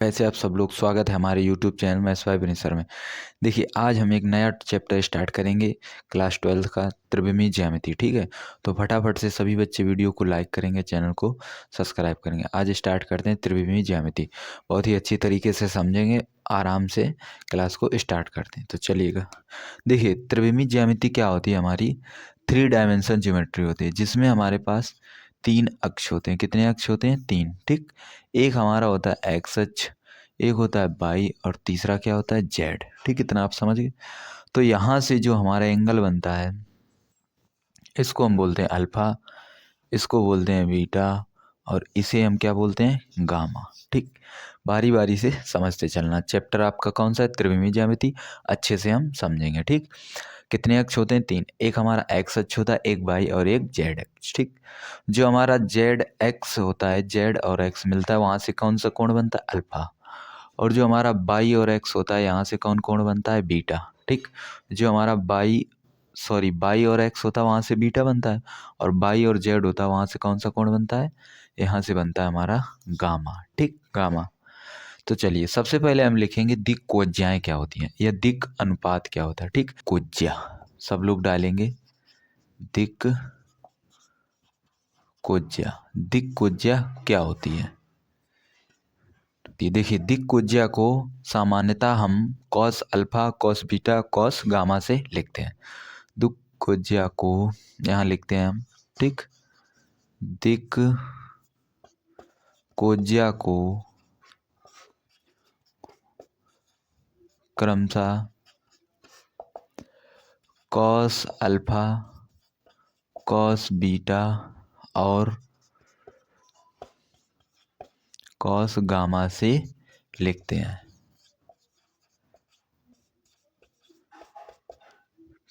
वैसे आप सब लोग स्वागत है हमारे यूट्यूब चैनल में एस वाई सर में। देखिए आज हम एक नया चैप्टर स्टार्ट करेंगे क्लास 12 का त्रिविमीय ज्यामिति। ठीक है, तो फटाफट से सभी बच्चे वीडियो को लाइक करेंगे, चैनल को सब्सक्राइब करेंगे। आज स्टार्ट करते हैं त्रिविमीय ज्यामिति, बहुत ही अच्छी तरीके से समझेंगे, आराम से क्लास को स्टार्ट करते हैं। तो चलिएगा, देखिए त्रिविमीय ज्यामिति क्या होती है, हमारी 3 डायमेंशन ज्योमेट्री होती है जिसमें हमारे पास 3 अक्ष होते हैं। कितने अक्ष होते हैं? 3। ठीक, एक हमारा होता है एक्स अक्ष, एक होता है वाई और तीसरा क्या होता है? जेड। ठीक, इतना आप समझ गए। तो यहाँ से जो हमारा एंगल बनता है इसको हम बोलते हैं अल्फा, इसको बोलते हैं बीटा और इसे हम क्या बोलते हैं? गामा। ठीक, बारी बारी से समझते चलना। चैप्टर आपका कौन सा है? त्रिविमीय ज्यामिति। अच्छे से हम समझेंगे। ठीक, कितने अक्ष होते हैं? 3। एक हमारा एक्स अक्ष होता है, एक वाई और एक जेड अक्ष। ठीक, जो हमारा जेड एक्स होता है, जेड और एक्स मिलता है, वहाँ से कौन सा कोण बनता है? अल्फा। और जो हमारा बाई और एक्स होता है, यहाँ से कौन कोण बनता है? बीटा। ठीक, जो हमारा बाई और एक्स होता है वहाँ से बीटा बनता है, और बाई और जेड होता है वहाँ से कौन सा कोण बनता है? यहाँ से बनता है हमारा गामा। ठीक, गामा। तो चलिए सबसे पहले हम लिखेंगे दिक् कोज्याएं क्या होती हैं, या दिक् अनुपात क्या होता है। ठीक, कोज्या सब लोग डालेंगे, दिक् कोज्या। दिक् कोज्या क्या होती है? देखिए दिक् कोज्या को सामान्यतः हम cos alpha, cos beta, cos gamma से लिखते हैं। दिक् कोज्या को यहाँ लिखते हैं हम। ठीक, दिक् कोज्या को क्रमशः कॉस अल्फा, कॉस बीटा और कॉस गामा से लिखते हैं।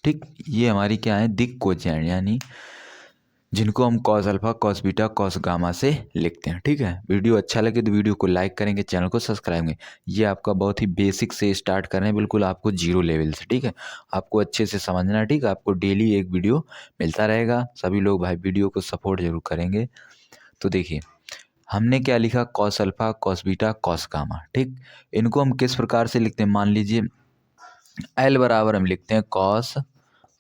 ठीक, ये हमारी क्या है? दिक् कोज्याएं, यानी जिनको हम cos alpha, cos beta, cos gamma से लिखते हैं। ठीक है, वीडियो अच्छा लगे तो वीडियो को लाइक करेंगे, चैनल को सब्सक्राइब करेंगे। ये आपका बहुत ही बेसिक से स्टार्ट कर रहे हैं, बिल्कुल आपको जीरो लेवल से। ठीक है, आपको अच्छे से समझना है। ठीक है, आपको डेली एक वीडियो मिलता रहेगा। सभी लोग भाई वीडियो को सपोर्ट जरूर करेंगे। तो देखिए हमने क्या लिखा? Cos alpha, cos beta, cos gamma. ठीक, इनको हम किस प्रकार से लिखते हैं? मान लीजिए एल बराबर हम लिखते हैं कॉस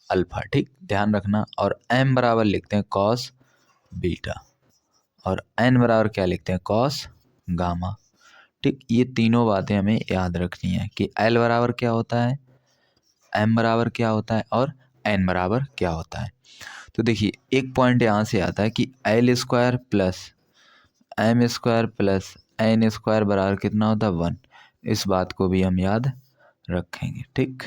अल्फा। ठीक, ध्यान रखना। और एम बराबर लिखते हैं कॉस बीटा, और एन बराबर क्या लिखते हैं? Cos gamma. ठीक, ये तीनों बातें हमें याद रखनी है कि एल बराबर क्या होता है, एम बराबर क्या होता है और एन बराबर क्या होता है। तो देखिए एक पॉइंट यहाँ से आता है कि L square plus M square plus N square बराबर कितना होता है? 1। इस बात को भी हम याद रखेंगे। ठीक,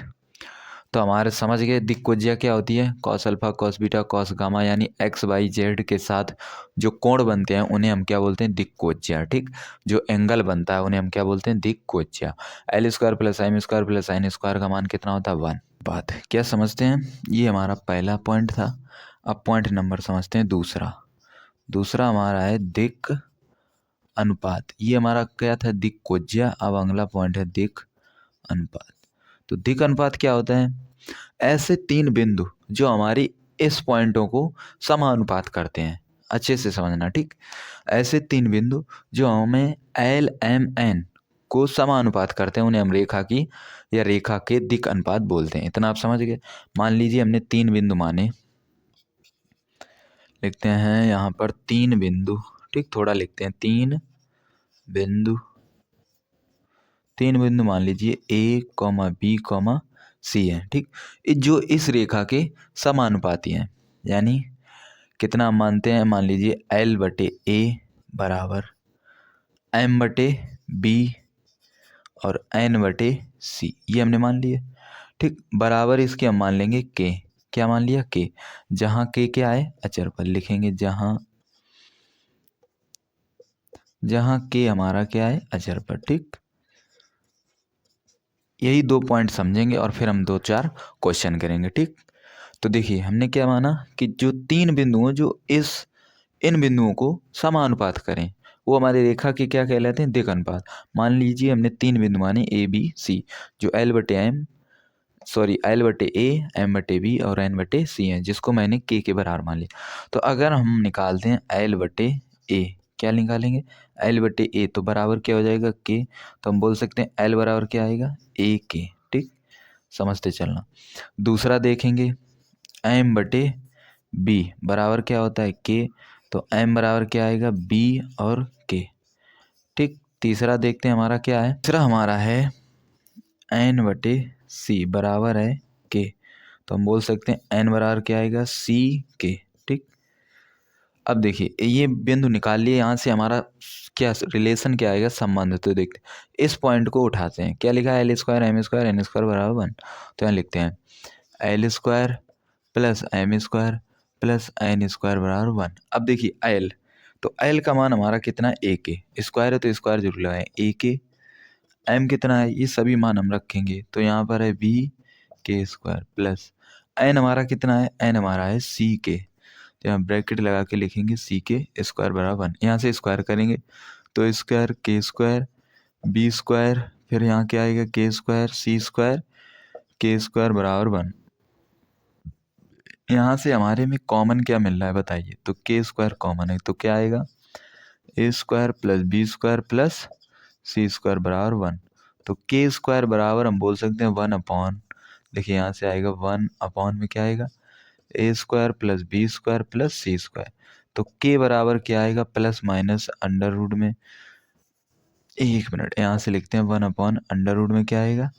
तो हमारे समझ गए दिक् कोज्या क्या होती है? Cos alpha, cos beta, cos gamma, यानी एक्स वाई जेड के साथ जो कोण बनते हैं उन्हें हम क्या बोलते हैं? दिक् कोज्या। ठीक, जो एंगल बनता है उन्हें हम क्या बोलते हैं? दिक् कोज्या। L square plus M square plus N square का मान कितना होता है? 1। बात क्या समझते हैं? ये हमारा पहला पॉइंट था। अब पॉइंट नंबर समझते हैं दूसरा। दूसरा हमारा है दिक् अनुपात। ये हमारा क्या था? दिक् कोज्या। अब अगला पॉइंट है दिक् अनुपात। तो दिक् अनुपात क्या होता है? ऐसे 3 बिंदु जो हमारी इस पॉइंटों को समानुपात करते हैं। अच्छे से समझना। ठीक, ऐसे 3 बिंदु जो हमें एल एम एन को समानुपात करते हैं उन्हें हम रेखा की या रेखा के दिक् अनुपात बोलते हैं। इतना आप समझ गए। मान लीजिए हमने 3 बिंदु माने, लिखते हैं यहाँ पर 3 बिंदु। ठीक, थोड़ा लिखते हैं 3 बिंदु। 3 बिंदु मान लीजिए ए कॉमा बी कॉमा सी है। ठीक, जो इस रेखा के समानुपाती हैं, यानी कितना हम मानते हैं? मान लीजिए एल बटे ए बराबर एम बटे बी और एन बटे सी, ये हमने मान लिया। ठीक, बराबर इसके हम मान लेंगे के। क्या मान लिया? के। जहाँ के क्या है? अचर पर लिखेंगे, जहाँ के हमारा क्या है? अचर पर। ठीक, यही 2 पॉइंट समझेंगे और फिर हम 2-4 क्वेश्चन करेंगे। ठीक, तो देखिए हमने क्या माना कि जो 3 बिंदु हैं जो इन बिंदुओं को समानुपात करें वो हमारी रेखा के क्या कहलाते हैं? दिक् अनुपात। मान लीजिए हमने 3 बिंदु माने ए बी सी, जो एल बटे ए, एम बटे बी और एन बटे सी हैं, जिसको मैंने के बराबर मान लिया। तो अगर हम निकालते हैं एल बटे ए, क्या निकालेंगे, एल बटे ए, तो बराबर क्या हो जाएगा के, तो हम बोल सकते हैं एल बराबर क्या आएगा ए के। ठीक, समझते चलना। दूसरा देखेंगे एम बटे बी बराबर क्या होता है के, तो एम बराबर क्या आएगा बी और के। ठीक, तीसरा देखते हैं हमारा क्या है, तीसरा हमारा है एन बटे सी बराबर है के, तो हम बोल सकते हैं एन बराबर क्या आएगा सी के। ठीक, अब देखिए ये बिंदु निकाल लिए, यहाँ से हमारा क्या रिलेशन क्या आएगा, संबंध। तो देखते हैं इस पॉइंट को उठाते हैं, क्या लिखा है L square M square N square बराबर 1, तो यहाँ लिखते हैं L square plus M square plus N square बराबर 1। अब देखिए एल, तो एल का मान हमारा कितना है ए के, स्क्वायर है तो स्क्वायर जरूर लगाएं, ए के। एम कितना है, ये सभी मान हम रखेंगे, तो यहाँ पर है बी के स्क्वायर प्लस एन हमारा कितना है, एन हमारा है सी के, तो यहाँ ब्रैकेट लगा के लिखेंगे सी के स्क्वायर बराबर 1। यहाँ से स्क्वायर करेंगे तो स्क्वायर के स्क्वायर बी स्क्वायर, फिर यहाँ क्या आएगा के स्क्वायर सी स्क्वायर के स्क्वायर बराबर 1। यहाँ से हमारे में कॉमन क्या मिल रहा है बताइए, तो के स्क्वायर कॉमन है, तो क्या आएगा A square plus B square plus C square बराबर 1। तो के स्क्वायर बराबर हम बोल सकते हैं 1 अपॉन, देखिए यहाँ से आएगा 1 अपॉन में क्या आएगा A square plus B square plus C square. तो के बराबर क्या आएगा प्लस माइनस अंडर रूट में, एक मिनट यहाँ से लिखते हैं 1 अपॉन अंडर रूट में क्या आएगा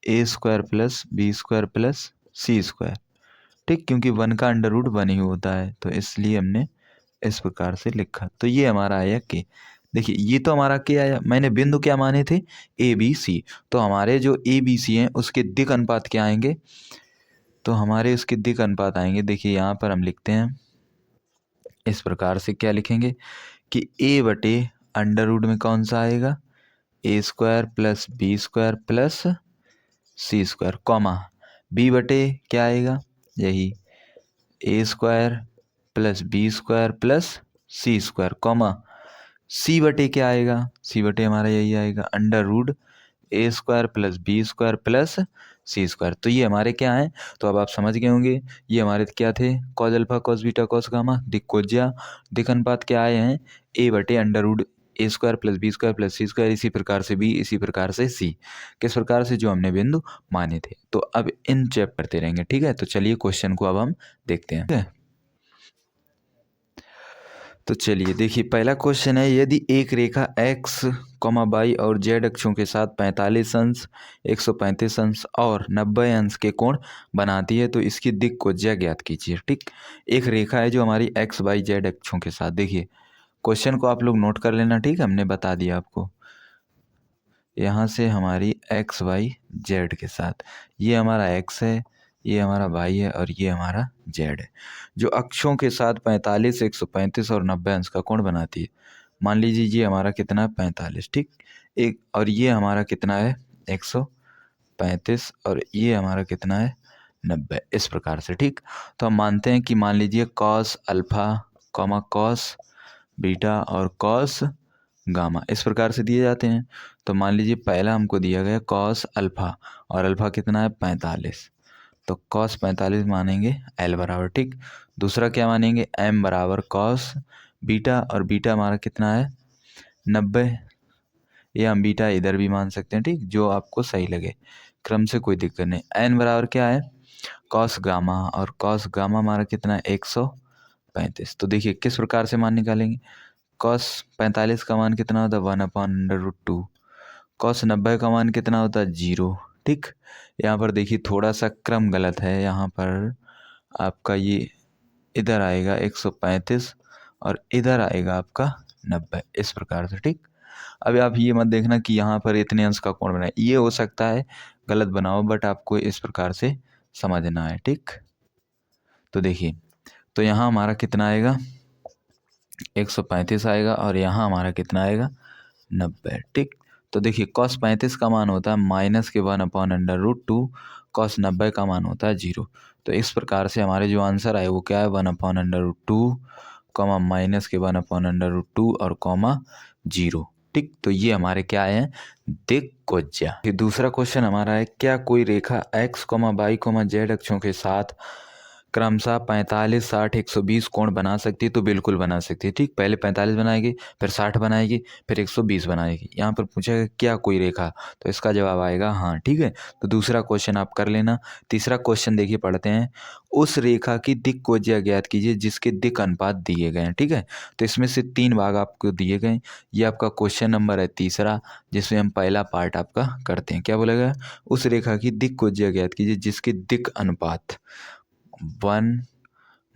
A square plus B square plus C square. ठीक, क्योंकि 1 का अंडर रूट 1 ही होता है, तो इसलिए हमने इस प्रकार से लिखा। तो ये हमारा आया के। देखिए ये तो हमारा के आया, मैंने बिंदु क्या माने थे ए बी सी, तो हमारे जो ए बी सी हैं उसके दिक् अनुपात क्या आएंगे, तो हमारे उसके दिक् अनुपात आएंगे। देखिए यहाँ पर हम लिखते हैं इस प्रकार से, क्या लिखेंगे कि ए बटे अंडर रूट में कौन सा आएगा A square plus B square plus C square, comma B बटे क्या आएगा यही A square plus B square plus C square, comma C बटे क्या आएगा, सी बटे हमारा यही आएगा under root A square plus B square plus C square. तो ये हमारे क्या हैं, तो अब आप समझ गए होंगे ये हमारे क्या थे, cos alpha cos beta cos gamma, दिक्कोज्या, दिक् अनुपात क्या आए हैं ए बटे under root A square plus B square plus C square, इसी प्रकार से बी, इसी प्रकार से सी, किस प्रकार से जो हमने बिंदु माने थे। तो अब इन चेक करते रहेंगे। ठीक है, तो चलिए क्वेश्चन को अब हम देखते हैं। ठीक है, तो चलिए देखिए पहला क्वेश्चन है, यदि एक रेखा x, y और z अक्षों के साथ 45 अंश 135 अंश और 90 अंश के कोण बनाती है तो इसकी दिक् को ज्ञात कीजिए। ठीक, एक रेखा है जो हमारी x y z अक्षों के साथ, देखिए क्वेश्चन को आप लोग नोट कर लेना। ठीक, हमने बता दिया आपको, यहाँ से हमारी x y z के साथ, ये हमारा x है, ये हमारा y है और ये हमारा z है, जो अक्षों के साथ 45 135 और 90 अंश का कोण बनाती है। मान लीजिए ये हमारा कितना है 45, ठीक, एक, और ये हमारा कितना है 135 और ये हमारा कितना है 90, इस प्रकार से। ठीक, तो हम मानते हैं कि मान लीजिए cos alpha comma cos beta और कॉस गामा इस प्रकार से दिए जाते हैं। तो मान लीजिए पहला हमको दिया गया कॉस अल्फा, और अल्फा कितना है 45, तो कॉस 45 मानेंगे एल बराबर। ठीक, दूसरा क्या मानेंगे एम बराबर कॉस बीटा, और बीटा हमारा कितना है 90, ये हम बीटा इधर भी मान सकते हैं। ठीक, जो आपको सही लगे, क्रम से कोई दिक्कत नहीं। एन बराबर क्या है कॉस गामा, और कॉस गामा हमारा कितना है 135। तो देखिए किस प्रकार से मान निकालेंगे, कॉस 45 का मान कितना होता है 1/√2, कॉस 90 का मान कितना होता है 0। ठीक, यहाँ पर देखिए थोड़ा सा क्रम गलत है, यहाँ पर आपका ये इधर आएगा 135 और इधर आएगा आपका 90, इस प्रकार से। ठीक, अभी आप ये मत देखना कि यहाँ पर इतने अंश का कोण बनाए, ये हो सकता है गलत बनाओ, बट आपको इस प्रकार से समझना है। ठीक, तो देखिए तो यहाँ हमारा कितना आएगा 135 आएगा और यहाँ हमारा कितना आएगा 90। ठीक, तो देखिए कॉस 35 का मान होता है -1/√2, कॉस 90 का मान होता है 0। तो इस प्रकार से हमारे जो आंसर आए वो क्या है 1/√2 कॉमा -1/√2 और कॉमा 0। ठीक, तो ये हमारे क्या है दिक्कोज्या। दूसरा क्वेश्चन हमारा है, क्या कोई रेखा x, y, z अक्षों के साथ क्रमशः 45, 60, 120 कोण बना सकती है, तो बिल्कुल बना सकती है। ठीक, पहले 45 बनाएगी, फिर 60 बनाएगी, फिर 120 बनाएगी। यहाँ पर पूछेगा क्या कोई रेखा, तो इसका जवाब आएगा हाँ। ठीक है, तो दूसरा क्वेश्चन आप कर लेना। तीसरा क्वेश्चन देखिए पढ़ते हैं। उस रेखा की दिक् कोज्या ज्ञात कीजिए जिसके दिक् अनुपात दिए गए हैं। ठीक है, तो इसमें से 3 भाग आपको दिए गए। ये आपका क्वेश्चन नंबर है तीसरा, जिसमें हम पहला पार्ट आपका करते हैं। क्या बोला गया? उस रेखा की दिक् कोज्या ज्ञात कीजिए जिसके दिक् अनुपात 1,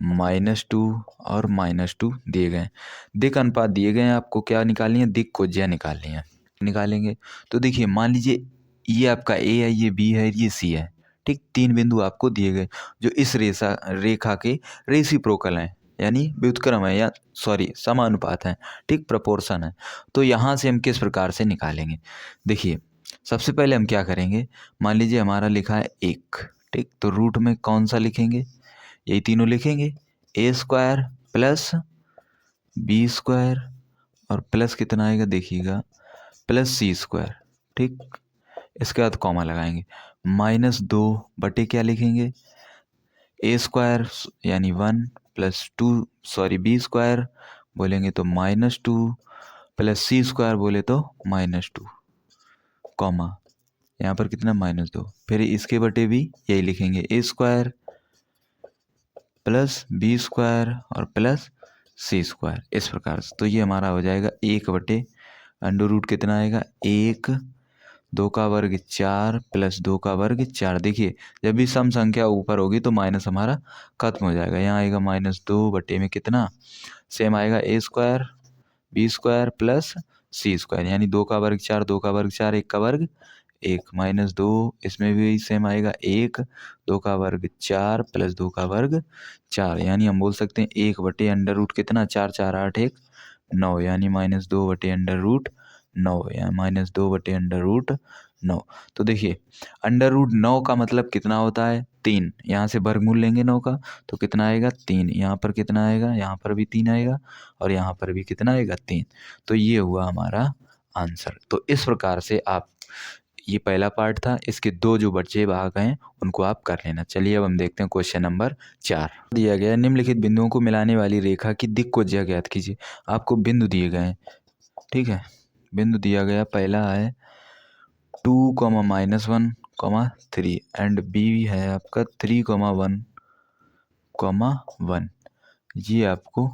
-2 और -2 दिए गए हैं। दिक् अनुपात दिए गए हैं, आपको क्या निकालनी है? दिक् कोज्या निकालनी है। निकालेंगे तो देखिए, मान लीजिए ये आपका ए है, ये बी है, ये सी है। ठीक, 3 बिंदु आपको दिए गए जो इस रेखा के रेसिप्रोकल हैं, यानी व्युत्क्रम है, या सॉरी समानुपात है। ठीक, प्रपोर्शन है। तो यहाँ से हम किस प्रकार से निकालेंगे? देखिए, सबसे पहले हम क्या करेंगे, मान लीजिए हमारा लिखा है 1। ठीक, तो रूट में कौन सा लिखेंगे? यही तीनों लिखेंगे, a² प्लस b² और प्लस कितना आएगा देखिएगा, प्लस c²। ठीक, इसके बाद कॉमा लगाएंगे। -2 बटे क्या लिखेंगे? a² यानी 1 प्लस 2 सॉरी b² बोलेंगे तो -2 प्लस c² बोले तो -2, कॉमा यहाँ पर कितना -2। फिर इसके बटे भी यही लिखेंगे, a² प्लस b² और प्लस c², इस प्रकार से। तो ये हमारा हो जाएगा 1/√, कितना आएगा? 1, 2 का वर्ग 4 प्लस 2 का वर्ग 4। देखिए, जब भी सम संख्या ऊपर होगी तो माइनस हमारा खत्म हो जाएगा। यहाँ आएगा -2 बटे में कितना, सेम आएगा a² b² प्लस c², यानी 2 का वर्ग 4, 2 का वर्ग 4, 1 का वर्ग 1, -2, इसमें भी सेम आएगा 1, 2 का वर्ग 4 प्लस 2 का वर्ग 4, यानी हम बोल सकते हैं 1/√, कितना, 4, 4, 8, 1, 9, यानी -2/√9, या -2/√9। तो देखिए, √9 का मतलब कितना होता है? 3। यहाँ से वर्गमूल लेंगे 9 का, तो कितना आएगा? 3। यहाँ पर कितना आएगा? यहाँ पर भी 3 आएगा, और यहाँ पर भी कितना आएगा? 3। तो ये हुआ हमारा आंसर। तो इस प्रकार से आप, ये पहला पार्ट था, इसके 2 जो बचे भाग हैं उनको आप कर लेना। चलिए अब हम देखते हैं क्वेश्चन नंबर 4। दिया गया निम्नलिखित बिंदुओं को मिलाने वाली रेखा की दिक् कोज्या ज्ञात कीजिए। आपको बिंदु दिए गए हैं। ठीक है, बिंदु दिया गया, पहला है 2, -1, 3 एंड बी है आपका 3, 1, 1। ये आपको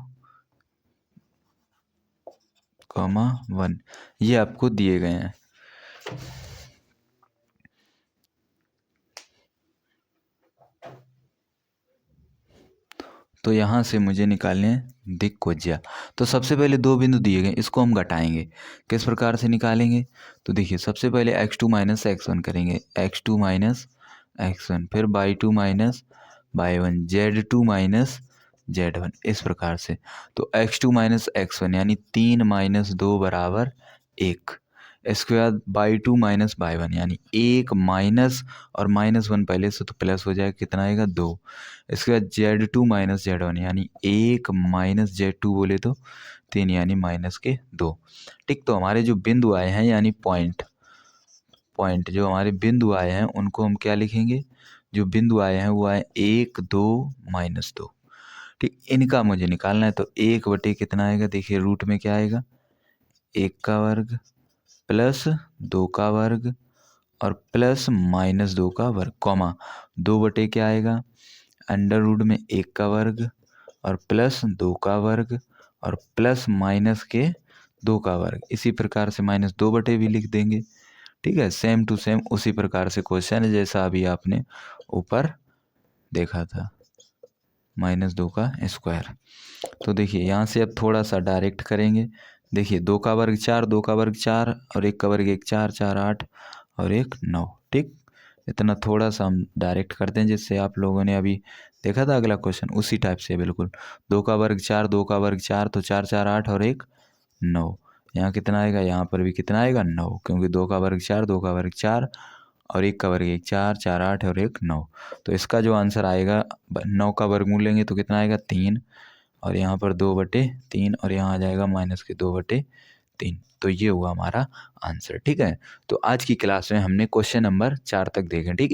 1 ये आपको दिए गए हैं। तो यहाँ से मुझे निकालने हैं दिक् कोज्या। तो सबसे पहले 2 बिंदु दिए गए, इसको हम घटाएंगे। किस प्रकार से निकालेंगे? तो देखिए, सबसे पहले x2 - x1 करेंगे, x2 - x1, फिर y2 - y1, z2 - z1, इस प्रकार से। तो x2 - x1 यानी 3 - 2 बराबर 1। इसके बाद y2 - y1 यानी 1 माइनस और -1 पहले से, तो प्लस हो जाएगा, कितना आएगा? 2। इसके बाद z2 - z1 यानी 1 माइनस z2 बोले तो 3, यानी -2। ठीक, तो हमारे जो बिंदु आए हैं, यानी पॉइंट जो हमारे बिंदु आए हैं उनको हम क्या लिखेंगे? जो बिंदु आए हैं वो आए 1, 2, -2। ठीक, इनका मुझे निकालना है। तो 1 बटे कितना आएगा? देखिए, रूट में क्या आएगा? 1 का वर्ग प्लस 2 का वर्ग और प्लस -2 का वर्ग, कॉमा 2 बटे क्या आएगा? √ में 1 का वर्ग और प्लस 2 का वर्ग और प्लस माइनस के 2 का वर्ग। इसी प्रकार से -2 बटे भी लिख देंगे। ठीक है, सेम टू सेम उसी प्रकार से क्वेश्चन है जैसा अभी आपने ऊपर देखा था, -2 का स्क्वायर। तो देखिए, यहाँ से अब थोड़ा सा डायरेक्ट करेंगे। देखिए, 2 का वर्ग 4, 2 का वर्ग 4 और 1 का वर्ग 1, 4, 4, 8 और 1, 9। ठीक, इतना थोड़ा सा हम डायरेक्ट करते हैं, जिससे आप लोगों ने अभी देखा था अगला क्वेश्चन उसी टाइप से बिल्कुल। 2 का वर्ग 4, 2 का वर्ग 4, तो 4, 4, 8 और 1, 9। यहाँ कितना आएगा? यहाँ पर भी कितना आएगा? 9, क्योंकि 2 का वर्ग 4, 2 का वर्ग 4 और 1 का वर्ग 1, 4, 4, 8 और 1, 9। तो इसका जो आंसर आएगा, 9 का वर्गमूल लेंगे तो कितना आएगा? 3, और यहाँ पर 2/3 और यहाँ आ जाएगा -2/3। तो ये हुआ हमारा आंसर। ठीक है, तो आज की क्लास में हमने क्वेश्चन नंबर 4 तक देखे। ठीक,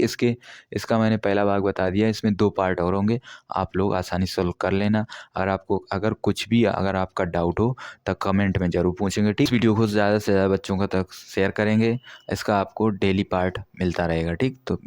इसका मैंने पहला भाग बता दिया, इसमें 2 पार्ट और होंगे, आप लोग आसानी से सॉल्व कर लेना। और आपको अगर कुछ भी अगर आपका डाउट हो तो कमेंट में ज़रूर पूछेंगे। ठीक, इस वीडियो को ज़्यादा से ज़्यादा बच्चों का तक शेयर करेंगे, इसका आपको डेली पार्ट मिलता रहेगा। ठीक, तो